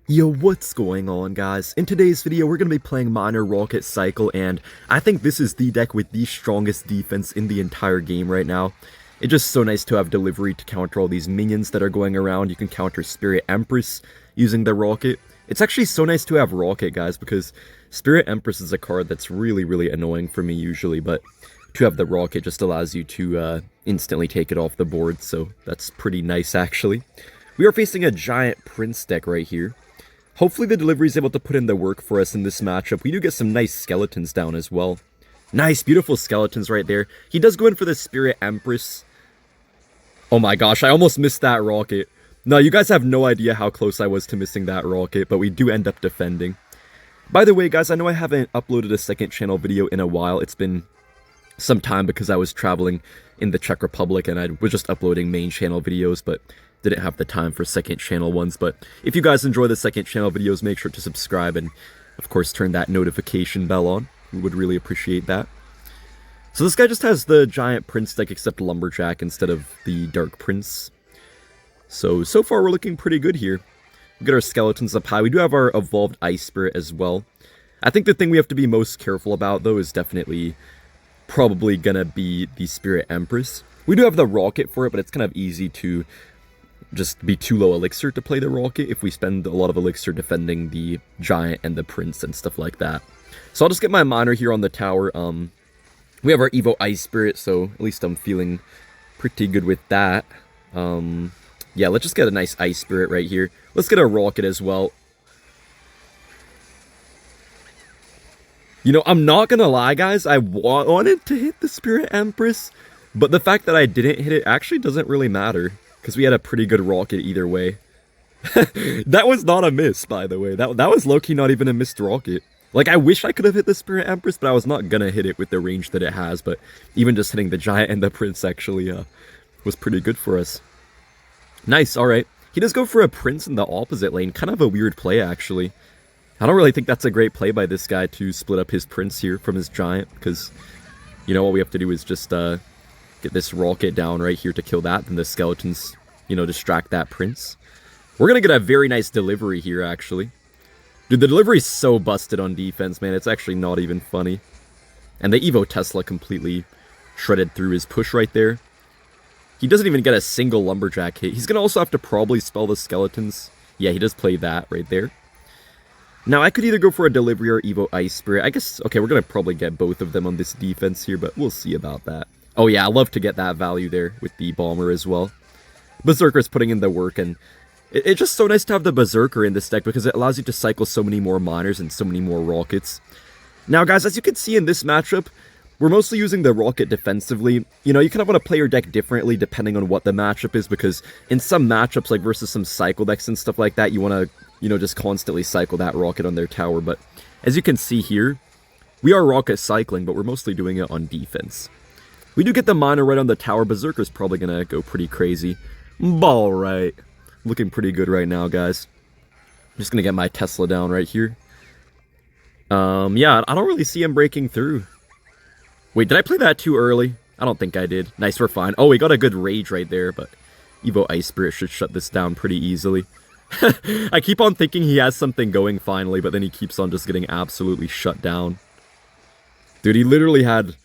Yo, what's going on, guys? In today's video, we're going to be playing Minor Rocket Cycle, and I think this is the deck with the strongest defense in the entire game right now. It's just so nice to have delivery to counter all these minions that are going around. You can counter Spirit Empress using the Rocket. It's actually so nice to have Rocket, guys, because Spirit Empress is a card that's really annoying for me usually, but to have the Rocket just allows you to instantly take it off the board, so that's pretty nice, actually. We are facing a giant Prince deck right here. Hopefully the delivery is able to put in the work for us in this matchup. We do get some nice skeletons down as well. Nice, beautiful skeletons right there. He does go in for the Spirit Empress. Oh my gosh, I almost missed that Rocket. No, you guys have no idea how close I was to missing that Rocket, but we do end up defending. By the way, guys, I know I haven't uploaded a second channel video in a while. It's been some time because I was traveling in the Czech Republic and I was just uploading main channel videos, but didn't have the time for second channel ones. But if you guys enjoy the second channel videos, make sure to subscribe and of course turn that notification bell on. We would really appreciate that. So this guy just has the giant Prince deck except Lumberjack instead of the Dark Prince. So far we're looking pretty good here. We get our skeletons up high. We do have our evolved Ice Spirit as well. I think the thing we have to be most careful about though is definitely probably gonna be the Spirit Empress. We do have the Rocket for it, but it's kind of easy to just be too low elixir to play the Rocket if we spend a lot of elixir defending the Giant and the Prince and stuff like that. So I'll just get my Miner here on the tower. We have our Evo Ice Spirit, so at least I'm feeling pretty good with that. Yeah, let's just get a nice Ice Spirit right here. Let's get a Rocket as well. You know, I'm not gonna lie, guys, I wanted to hit the Spirit Empress, but the fact that I didn't hit it actually doesn't really matter, because we had a pretty good Rocket either way. That was not a miss, by the way. That was low-key not even a missed Rocket. Like, I wish I could have hit the Spirit Empress, but I was not gonna hit it with the range that it has, but even just hitting the Giant and the Prince actually was pretty good for us. Nice, alright. He does go for a Prince in the opposite lane. Kind of a weird play, actually. I don't really think that's a great play by this guy to split up his Prince here from his Giant, because, you know, what we have to do is just get this Rocket down right here to kill that, and the skeletons, you know, distract that Prince. We're gonna get a very nice delivery here, actually. Dude, the delivery is so busted on defense, man. It's actually not even funny. And the Evo Tesla completely shredded through his push right there. He doesn't even get a single Lumberjack hit. He's gonna also have to probably spell the skeletons. Yeah, he does play that right there. Now, I could either go for a delivery or Evo Ice Spirit. I guess, okay, we're gonna probably get both of them on this defense here, but we'll see about that. Oh yeah, I love to get that value there with the Bomber as well. Berserker's putting in the work, and it's just so nice to have the Berserker in this deck because it allows you to cycle so many more Miners and so many more Rockets. Now guys, as you can see in this matchup, we're mostly using the Rocket defensively. You know, you kind of want to play your deck differently depending on what the matchup is, because in some matchups, like versus some cycle decks and stuff like that, you want to, you know, just constantly cycle that Rocket on their tower. But as you can see here, we are Rocket cycling, but we're mostly doing it on defense. We do get the Miner right on the tower. Berserker's probably going to go pretty crazy. Ball right. Looking pretty good right now, guys. I'm just going to get my Tesla down right here. Yeah, I don't really see him breaking through. Wait, did I play that too early? I don't think I did. Nice, we're fine. Oh, we got a good Rage right there, but Evo Ice Spirit should shut this down pretty easily. I keep on thinking he has something going finally, but then he keeps on just getting absolutely shut down. Dude, he literally had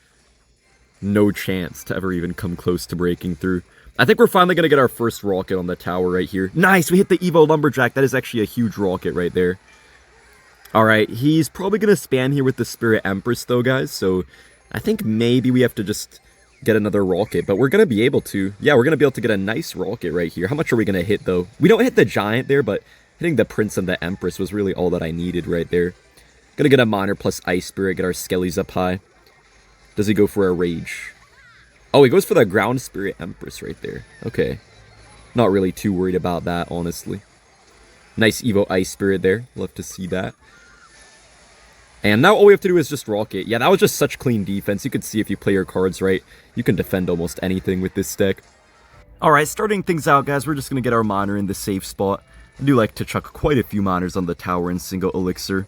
no chance to ever even come close to breaking through. I think we're finally going to get our first Rocket on the tower right here. Nice, we hit the Evo Lumberjack. That is actually a huge Rocket right there. Alright, he's probably going to spam here with the Spirit Empress though, guys, so I think maybe we have to just get another Rocket, but we're going to be able to. Yeah, we're going to be able to get a nice Rocket right here. How much are we going to hit, though? We don't hit the Giant there, but hitting the Prince and the Empress was really all that I needed right there. Going to get a Miner plus Ice Spirit, get our Skellies up high. Does he go for a Rage? Oh, he goes for the Ground Spirit Empress right there. Okay. Not really too worried about that, honestly. Nice Evo Ice Spirit there. Love to see that. And now all we have to do is just Rocket. Yeah, that was just such clean defense. You could see if you play your cards right, you can defend almost anything with this deck. Alright, starting things out, guys, we're just going to get our Miner in the safe spot. I do like to chuck quite a few Miners on the tower in single elixir.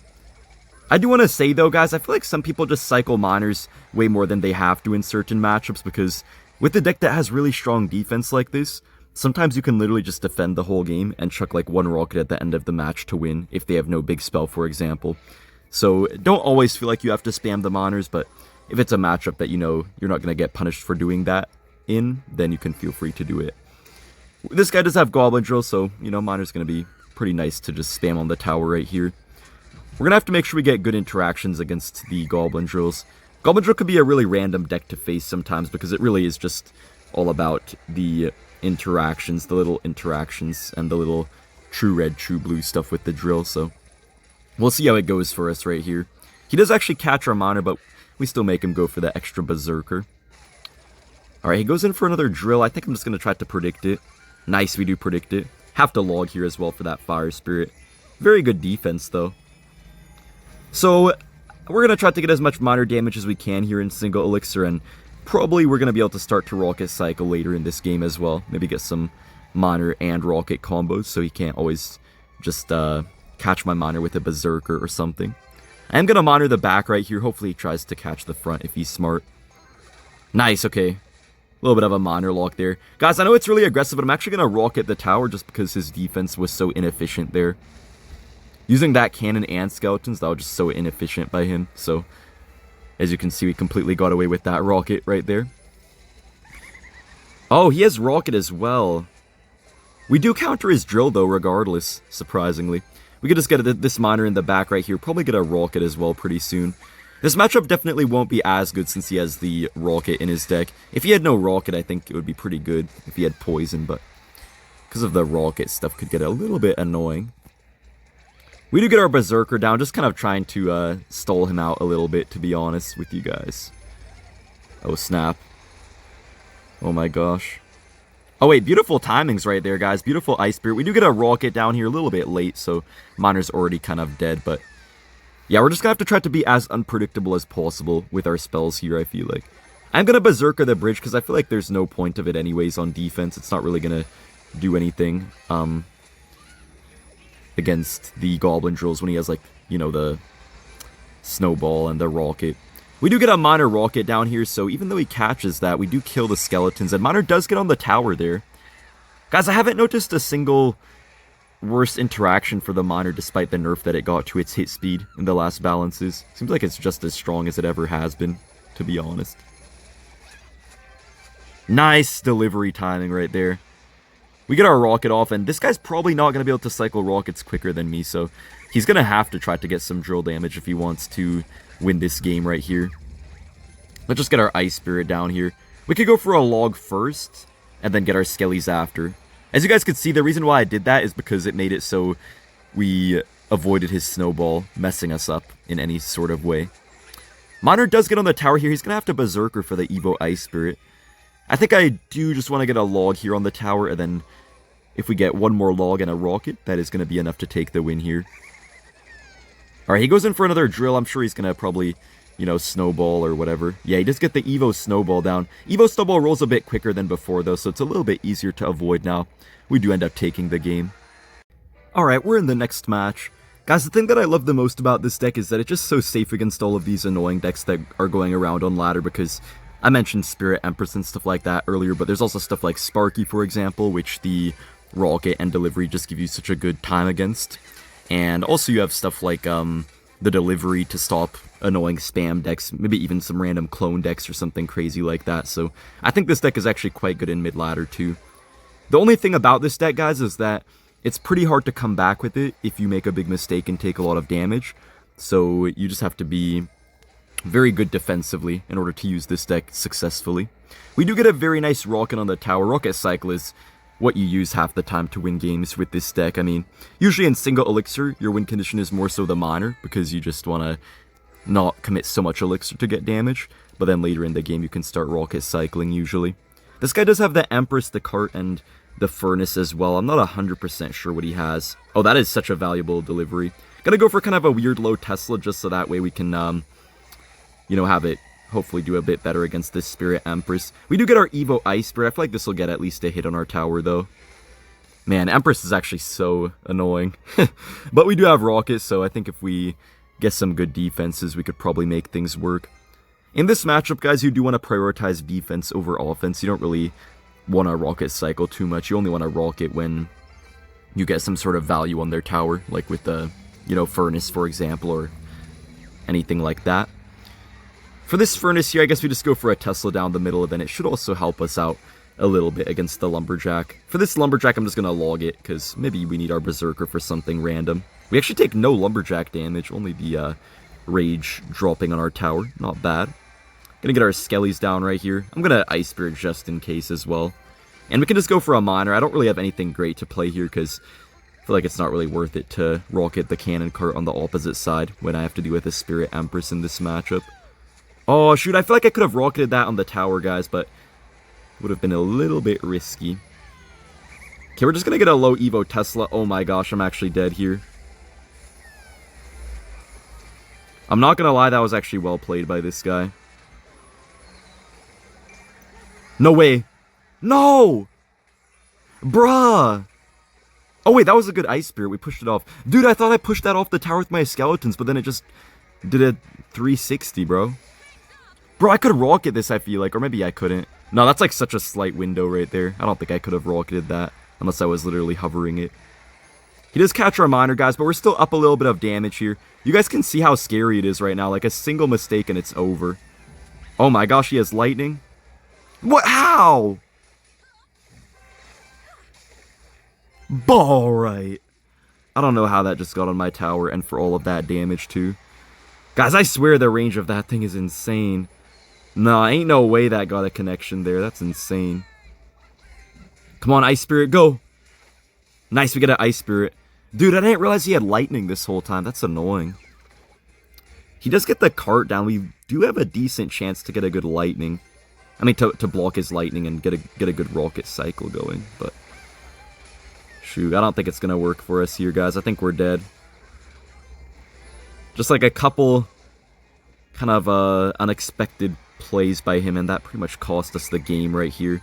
I do want to say, though, guys, I feel like some people just cycle Miners way more than they have to in certain matchups, because with a deck that has really strong defense like this, Sometimes you can literally just defend the whole game and chuck like one rocket at the end of the match to win if they have no big spell, for example. So don't always feel like you have to spam the monitors, but if it's a matchup that you know you're not going to get punished for doing that in, then you can feel free to do it. This guy does have goblin drill, so you know monitor's going to be pretty nice to just spam on the tower right here. We're going to have to make sure we get good interactions against the goblin drills. Goblin drill could be a really random deck to face sometimes because it really is just all about the interactions, the little interactions, and the little true red, true blue stuff with the drill, so we'll see how it goes for us right here. He does actually catch our monitor, but we still make him go for the extra berserker. Alright, he goes in for another drill. I think I'm just going to try to predict it. Nice, we do predict it. Have to log here as well for that fire spirit. Very good defense, though. So, we're going to try to get as much monitor damage as we can here in single elixir, and probably we're going to be able to start to rocket cycle later in this game as well. Maybe get some monitor and rocket combos so he can't always just catch my monitor with a berserker or something. I am going to monitor the back right here. Hopefully he tries to catch the front if he's smart. Nice, okay. A little bit of a monitor lock there. Guys, I know it's really aggressive, but I'm actually going to rocket the tower just because his defense was so inefficient there. Using that cannon and skeletons, that was just so inefficient by him. So, as you can see, we completely got away with that rocket right there. Oh, he has rocket as well. We do counter his drill, though, regardless, surprisingly. We could just get this monitor in the back right here. Probably get a rocket as well pretty soon. This matchup definitely won't be as good since he has the rocket in his deck. If he had no rocket, I think it would be pretty good if he had poison, but because of the rocket, stuff could get a little bit annoying. We do get our berserker down, just kind of trying to stall him out a little bit, to be honest with you guys. Oh, snap. Oh my gosh. Oh wait, beautiful timings right there, guys. Beautiful ice spirit. We do get a rocket down here a little bit late, so monitor's already kind of dead, but yeah, we're just gonna have to try to be as unpredictable as possible with our spells here, I feel like. I'm gonna berserker the bridge because I feel like there's no point of it anyways on defense. It's not really gonna do anything against the goblin drills when he has, like, you know, the snowball and the rocket. We do get a minor rocket down here, so even though he catches that, we do kill the skeletons, and Miner does get on the tower there. Guys, I haven't noticed a single worse interaction for the Miner despite the nerf that it got to its hit speed in the last balances. Seems like it's just as strong as it ever has been, to be honest. Nice delivery timing right there. We get our rocket off, and this guy's probably not going to be able to cycle rockets quicker than me, so he's going to have to try to get some drill damage if he wants to win this game right here. Let's just get our Ice Spirit down here. We could go for a log first, and then get our Skellies after. As you guys could see, the reason why I did that is because it made it so we avoided his snowball messing us up in any sort of way. Miner does get on the tower here. He's going to have to Berserker for the Evo Ice Spirit. I think I do just want to get a log here on the tower, and then if we get one more log and a rocket, that is going to be enough to take the win here. Alright, he goes in for another drill. I'm sure he's going to probably, you know, snowball or whatever. Yeah, he does get the Evo Snowball down. Evo Snowball rolls a bit quicker than before, though, so it's a little bit easier to avoid now. We do end up taking the game. Alright, we're in the next match. Guys, the thing that I love the most about this deck is that it's just so safe against all of these annoying decks that are going around on ladder, because I mentioned Spirit Empress and stuff like that earlier, but there's also stuff like Sparky, for example, which the rocket and delivery just give you such a good time against. And also you have stuff like the delivery to stop annoying spam decks, maybe even some random clone decks or something crazy like that. So I think this deck is actually quite good in mid-ladder too. The only thing about this deck, guys, is that it's pretty hard to come back with it if you make a big mistake and take a lot of damage. So you just have to be very good defensively in order to use this deck successfully. We do get a very nice rocket on the tower. Rocket cycle is what you use half the time to win games with this deck. I mean, usually in single elixir, your win condition is more so the miner, because you just want to not commit so much elixir to get damage, but then later in the game you can start rocket cycling usually. This guy does have the Empress, the Cart, and the Furnace as well. I'm not 100% sure what he has. Oh, that is such a valuable delivery. Gonna go for kind of a weird low Tesla just so that way we can, you know, have it hopefully do a bit better against this Spirit Empress. We do get our Evo Ice Spirit. I feel like this will get at least a hit on our tower, though. Man, Empress is actually so annoying. But we do have Rockets, so I think if we get some good defenses, we could probably make things work. In this matchup, guys, you do want to prioritize defense over offense. You don't really want to rocket cycle too much. You only want to rocket when you get some sort of value on their tower, like with the, you know, furnace, for example, or anything like that. For this furnace here, I guess we just go for a Tesla down the middle, and it should also help us out a little bit against the lumberjack. For this lumberjack, I'm just going to log it, because maybe we need our berserker for something random. We actually take no lumberjack damage, only the rage dropping on our tower. Not bad. Gonna get our skellies down right here. I'm gonna ice spirit just in case as well. And we can just go for a miner. I don't really have anything great to play here, because I feel like it's not really worth it to rocket the cannon cart on the opposite side when I have to deal with a Spirit Empress in this matchup. Oh, shoot, I feel like I could have rocketed that on the tower, guys, but would have been a little bit risky. Okay, we're just gonna get a low Evo Tesla. Oh my gosh, I'm actually dead here. I'm not gonna lie, that was actually well played by this guy. No way. No! Bruh! Oh wait, that was a good ice spirit. We pushed it off. Dude, I thought I pushed that off the tower with my skeletons, but then it just did a 360, bro. Bro, I could rocket this, I feel like. Or maybe I couldn't. No, that's like such a slight window right there. I don't think I could have rocketed that unless I was literally hovering it. He does catch our miner, guys, but we're still up a little bit of damage here. You guys can see how scary it is right now. Like a single mistake and it's over. Oh my gosh, he has lightning. What? How? Alright. I don't know how that just got on my tower and for all of that damage too. Guys, I swear the range of that thing is insane. Nah, ain't no way that got a connection there. That's insane. Come on, Ice Spirit, go. Nice, we get an Ice Spirit. Dude, I didn't realize he had lightning this whole time. That's annoying. He does get the cart down. We do have a decent chance to get a good lightning. I mean, to block his lightning and get a good rocket cycle going, but shoot, I don't think it's gonna work for us here, guys. I think we're dead. Just like a couple kind of unexpected plays by him, and that pretty much cost us the game right here.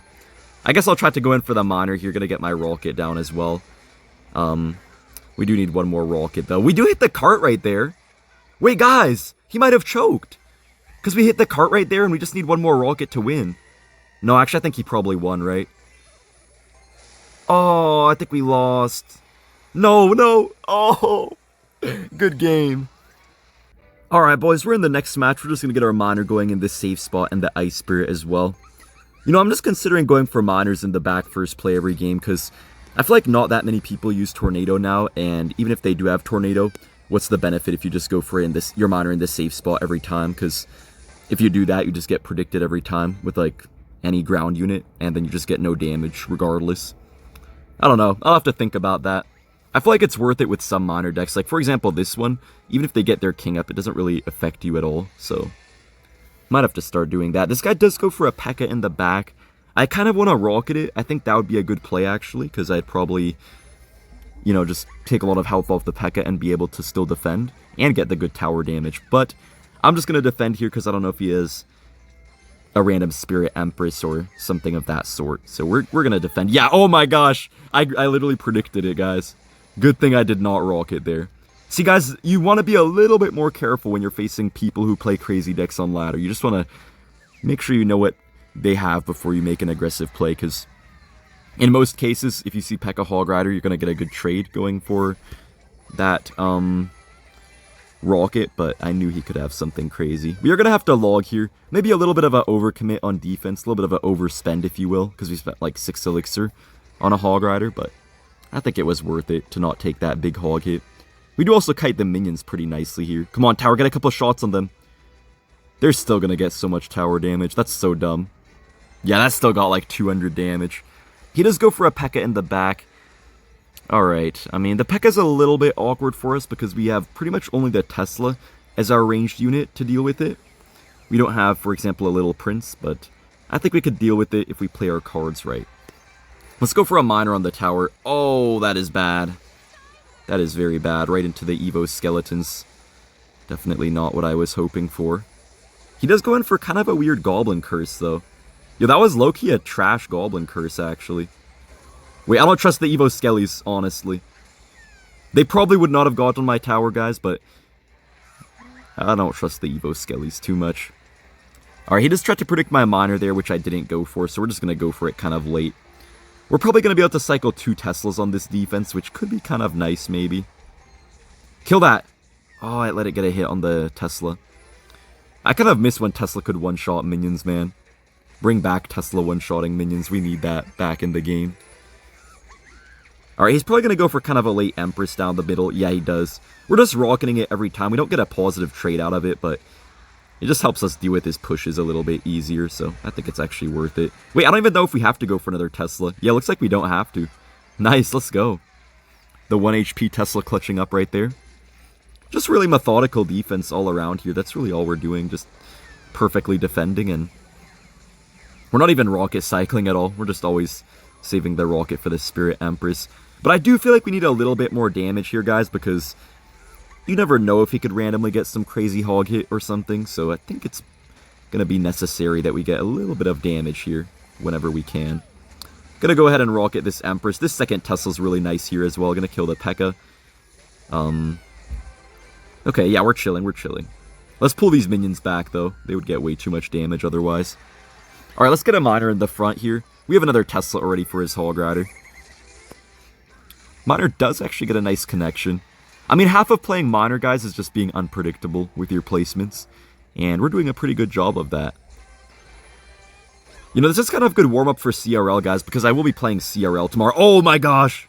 I guess I'll try to go in for the miner here. Gonna get my rocket down as well. We do need one more rocket, though. We do hit the cart right there. Wait, guys, he might have choked. Because we hit the cart right there, and we just need one more rocket to win. No, actually, I think he probably won, right? Oh, I think we lost. No, no. Oh, good game. Alright, boys, we're in the next match. We're just going to get our miner going in this safe spot and the Ice Spirit as well. You know, I'm just considering going for miners in the back first play every game, because I feel like not that many people use Tornado now, and even if they do have Tornado, what's the benefit if you just go for it in this, your miner in this safe spot every time? Because if you do that, you just get predicted every time with, like, any ground unit, and then you just get no damage regardless. I don't know. I'll have to think about that. I feel like it's worth it with some miner decks. Like, for example, this one, even if they get their king up, it doesn't really affect you at all, so might have to start doing that. This guy does go for a P.E.K.K.A. in the back. I kind of want to rocket it. I think that would be a good play, actually, because I'd probably, you know, just take a lot of health off the P.E.K.K.A. and be able to still defend and get the good tower damage. But I'm just going to defend here because I don't know if he is a random Spirit Empress or something of that sort. So we're going to defend. Yeah, oh my gosh. I literally predicted it, guys. Good thing I did not rocket there. See, guys, you want to be a little bit more careful when you're facing people who play crazy decks on ladder. You just want to make sure you know what they have before you make an aggressive play, because in most cases, if you see P.E.K.K.A. Hog Rider, you're going to get a good trade going for that rocket, but I knew he could have something crazy. We are going to have to log here. Maybe a little bit of an overcommit on defense, a little bit of an overspend, if you will, because we spent like 6 elixir on a Hog Rider, but I think it was worth it to not take that big hog hit. We do also kite the minions pretty nicely here. Come on, tower, get a couple shots on them. They're still going to get so much tower damage. That's so dumb. Yeah, that still got like 200 damage. He does go for a P.E.K.K.A. in the back. Alright, I mean, the P.E.K.K.A. is a little bit awkward for us because we have pretty much only the Tesla as our ranged unit to deal with it. We don't have, for example, a Little Prince, but I think we could deal with it if we play our cards right. Let's go for a miner on the tower. Oh, that is bad. That is very bad. Right into the Evo skeletons. Definitely not what I was hoping for. He does go in for kind of a weird goblin curse, though. Yeah, that was low-key a trash goblin curse, actually. Wait, I don't trust the Evo skellies, honestly. They probably would not have got on my tower, guys, but I don't trust the Evo skellies too much. Alright, he just tried to predict my miner there, which I didn't go for, so we're just going to go for it kind of late. We're probably going to be able to cycle 2 Teslas on this defense, which could be kind of nice, maybe. Kill that! Oh, I let it get a hit on the Tesla. I kind of miss when Tesla could one-shot minions, man. Bring back Tesla one-shotting minions, we need that back in the game. Alright, he's probably going to go for kind of a late Empress down the middle. Yeah, he does. We're just rocketing it every time. We don't get a positive trade out of it, but it just helps us deal with his pushes a little bit easier, so I think it's actually worth it. Wait, I don't even know if we have to go for another Tesla. Yeah, looks like we don't have to. Nice, let's go. The 1 HP Tesla clutching up right there. Just really methodical defense all around here. That's really all we're doing, just perfectly defending, and we're not even rocket cycling at all. We're just always saving the rocket for the Spirit Empress. But I do feel like we need a little bit more damage here, guys, because you never know if he could randomly get some crazy hog hit or something, so I think it's going to be necessary that we get a little bit of damage here whenever we can. Gonna go ahead and rocket this Empress. This second Tesla's really nice here as well. Gonna kill the P.E.K.K.A. Okay, yeah, we're chilling, we're chilling. Let's pull these minions back, though. They would get way too much damage otherwise. Alright, let's get a miner in the front here. We have another Tesla already for his Hog Rider. Miner does actually get a nice connection. I mean, half of playing Miner, guys, is just being unpredictable with your placements. And we're doing a pretty good job of that. You know, this is kind of a good warm-up for CRL, guys, because I will be playing CRL tomorrow. Oh my gosh!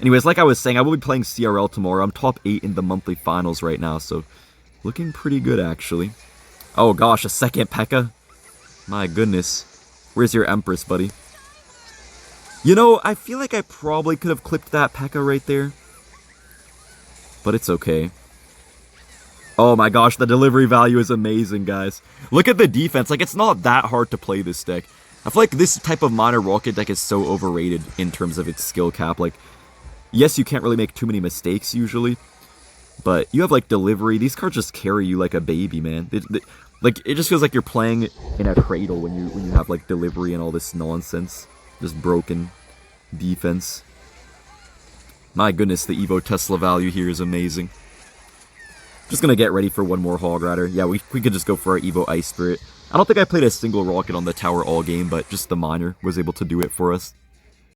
Anyways, like I was saying, I will be playing CRL tomorrow. I'm top 8 in the monthly finals right now, so looking pretty good, actually. Oh gosh, a second P.E.K.K.A. My goodness. Where's your Empress, buddy? You know, I feel like I probably could have clipped that P.E.K.K.A. right there. But it's okay. Oh my gosh, the delivery value is amazing, guys. Look at the defense. Like, it's not that hard to play this deck. I feel like this type of Miner Rocket deck is so overrated in terms of its skill cap. Like, yes, you can't really make too many mistakes usually, but you have, like, delivery. These cards just carry you like a baby, man. Like, it just feels like you're playing in a cradle when you have, like, delivery and all this nonsense. Just broken defense. My goodness, the Evo Tesla value here is amazing. Just gonna get ready for one more Hog Rider. Yeah, we could just go for our Evo Ice Spirit. I don't think I played a single rocket on the tower all game, but just the Miner was able to do it for us.